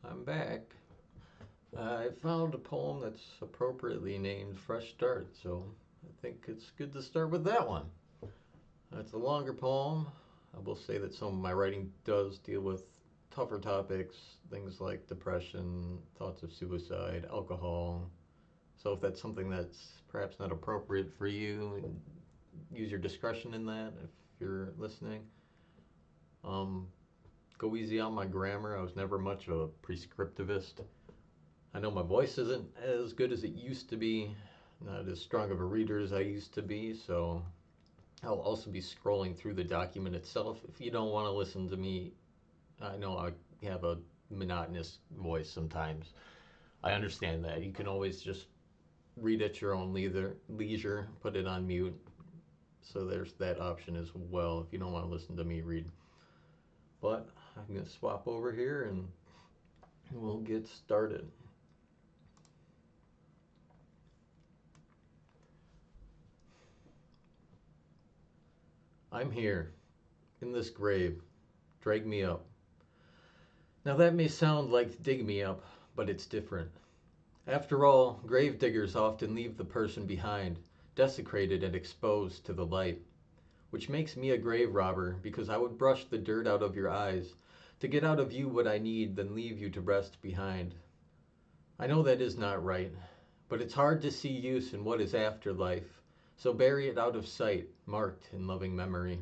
I'm back. I found a poem that's appropriately named Fresh Start, so I think it's good to start with that one. It's a longer poem. I will say that some of my writing does deal with tougher topics, things like depression, thoughts of suicide, alcohol. So if that's something that's perhaps not appropriate for you, use your discretion in that if you're listening. Um, Go easy on my grammar. I was never much of a prescriptivist. I know my voice isn't as good as it used to be, not as strong of a reader as I used to be, so I'll also be scrolling through the document itself. If you don't want to listen to me, I know I have a monotonous voice sometimes. I understand that. You can always just read at your own leisure, put it on mute. So there's that option as well if you don't want to listen to me read. But I'm going to swap over here and we'll get started. I'm here, in this grave. Drag me up. Now that may sound like dig me up, but it's different. After all, grave diggers often leave the person behind, desecrated and exposed to the light. Which makes me a grave robber, because I would brush the dirt out of your eyes, to get out of you what I need, then leave you to rest behind. I know that is not right, but it's hard to see use in what is after life, so bury it out of sight, marked in loving memory.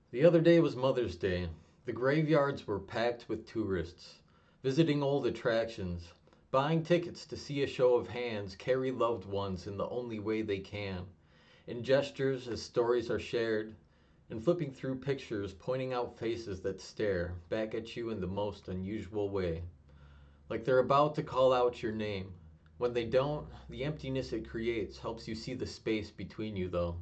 The other day was Mother's Day. The graveyards were packed with tourists, visiting old attractions, buying tickets to see a show of hands carry loved ones in the only way they can, in gestures as stories are shared, and flipping through pictures pointing out faces that stare back at you in the most unusual way, like they're about to call out your name. When they don't, the emptiness it creates helps you see the space between you, though.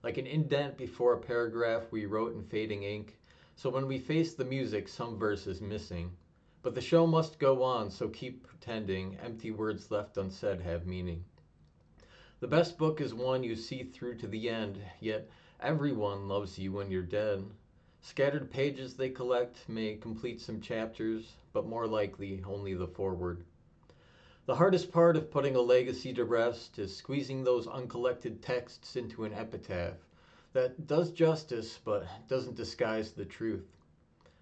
Like an indent before a paragraph we wrote in fading ink, so when we face the music, some verse is missing. But the show must go on, so keep pretending empty words left unsaid have meaning. The best book is one you see through to the end, yet everyone loves you when you're dead. Scattered pages they collect may complete some chapters, but more likely only the foreword. The hardest part of putting a legacy to rest is squeezing those uncollected texts into an epitaph that does justice but doesn't disguise the truth.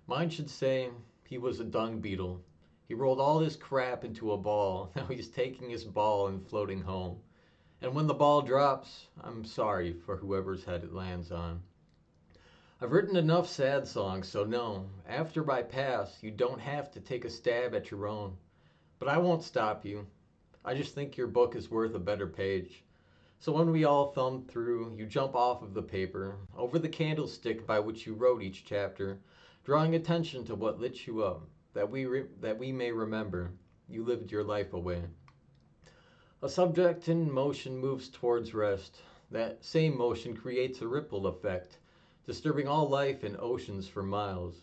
Mine should say, he was a dung beetle. He rolled all his crap into a ball. Now he's taking his ball and floating home. And when the ball drops, I'm sorry for whoever's head it lands on. I've written enough sad songs, so no, after I pass, you don't have to take a stab at your own. But I won't stop you. I just think your book is worth a better page. So when we all thumb through, you jump off of the paper, over the candlestick by which you wrote each chapter, drawing attention to what lit you up, that we may remember you lived your life away. A subject in motion moves towards rest. That same motion creates a ripple effect, disturbing all life in oceans for miles.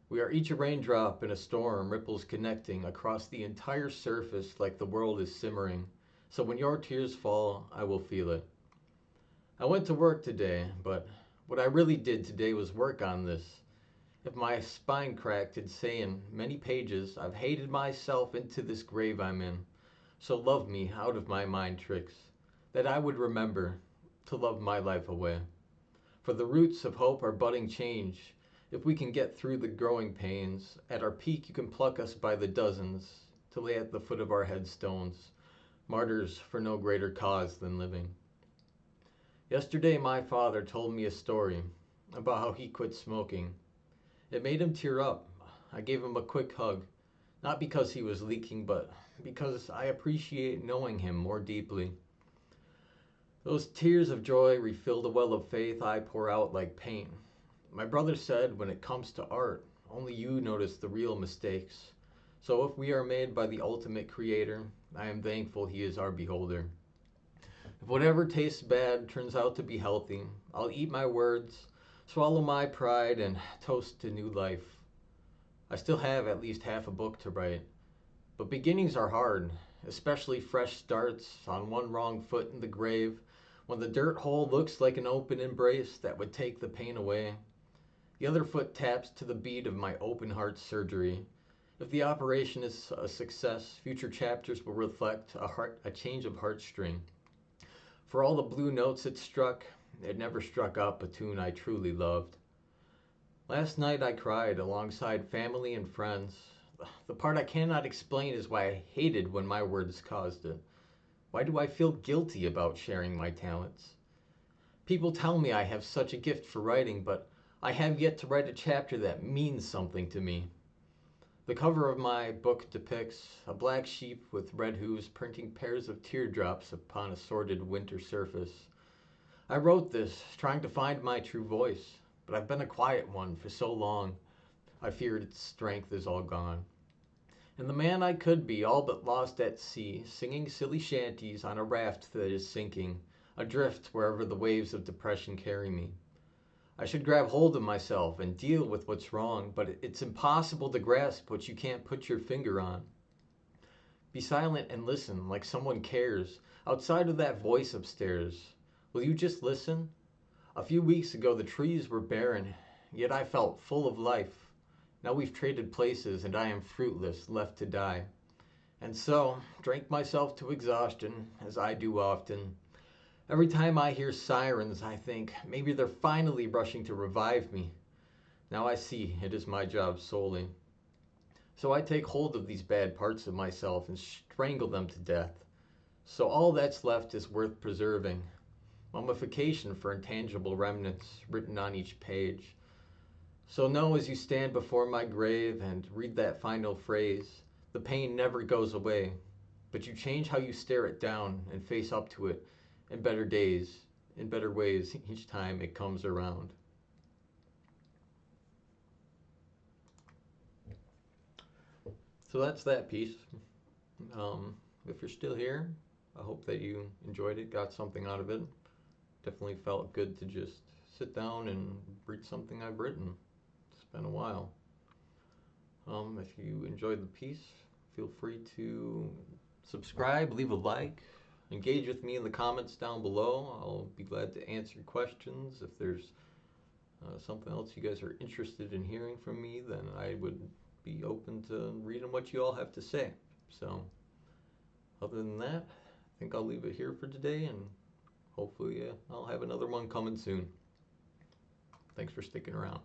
We are each a raindrop in a storm, ripples connecting across the entire surface like the world is simmering. So when your tears fall, I will feel it. I went to work today, but what I really did today was work on this. If my spine cracked, it'd say in many pages, I've hated myself into this grave I'm in. So love me out of my mind tricks, that I would remember to love my life away. For the roots of hope are budding change. If we can get through the growing pains, at our peak you can pluck us by the dozens, to lay at the foot of our headstones, martyrs for no greater cause than living. Yesterday my father told me a story about how he quit smoking. It made him tear up. I gave him a quick hug, not because he was leaking, but because I appreciate knowing him more deeply. Those tears of joy refill the well of faith I pour out like paint. My brother said, when it comes to art, only you notice the real mistakes. So if we are made by the ultimate creator, I am thankful he is our beholder. If whatever tastes bad turns out to be healthy, I'll eat my words, swallow my pride, and toast to new life. I still have at least half a book to write. But beginnings are hard, especially fresh starts on one wrong foot in the grave, when the dirt hole looks like an open embrace that would take the pain away. The other foot taps to the beat of my open heart surgery. If the operation is a success, future chapters will reflect a change of heartstring. For all the blue notes it never struck up a tune I truly loved. Last night I cried alongside family and friends. The part I cannot explain is why I hated when my words caused it. Why do I feel guilty about sharing my talents? People tell me I have such a gift for writing, but I have yet to write a chapter that means something to me. The cover of my book depicts a black sheep with red hooves printing pairs of teardrops upon a sordid winter surface. I wrote this trying to find my true voice, but I've been a quiet one for so long, I feared its strength is all gone. And the man I could be, all but lost at sea, singing silly shanties on a raft that is sinking, adrift wherever the waves of depression carry me. I should grab hold of myself and deal with what's wrong, but it's impossible to grasp what you can't put your finger on. Be silent and listen like someone cares, outside of that voice upstairs. Will you just listen? A few weeks ago the trees were barren, yet I felt full of life. Now we've traded places and I am fruitless, left to die. And so, drank myself to exhaustion, as I do often. Every time I hear sirens, I think, maybe they're finally rushing to revive me. Now I see it is my job solely. So I take hold of these bad parts of myself and strangle them to death. So all that's left is worth preserving. Mummification for intangible remnants written on each page. So know as you stand before my grave and read that final phrase, the pain never goes away, but you change how you stare it down and face up to it in better days, in better ways each time it comes around. So that's that piece. If you're still here, I hope that you enjoyed it, got something out of it. Definitely felt good to just sit down and read something I've written. It's been a while. If you enjoyed the piece, feel free to subscribe, leave a like, engage with me in the comments down below. I'll be glad to answer questions. If there's something else you guys are interested in hearing from me, then I would be open to reading what you all have to say. So, other than that, I think I'll leave it here for today, and hopefully I'll have another one coming soon. Thanks for sticking around.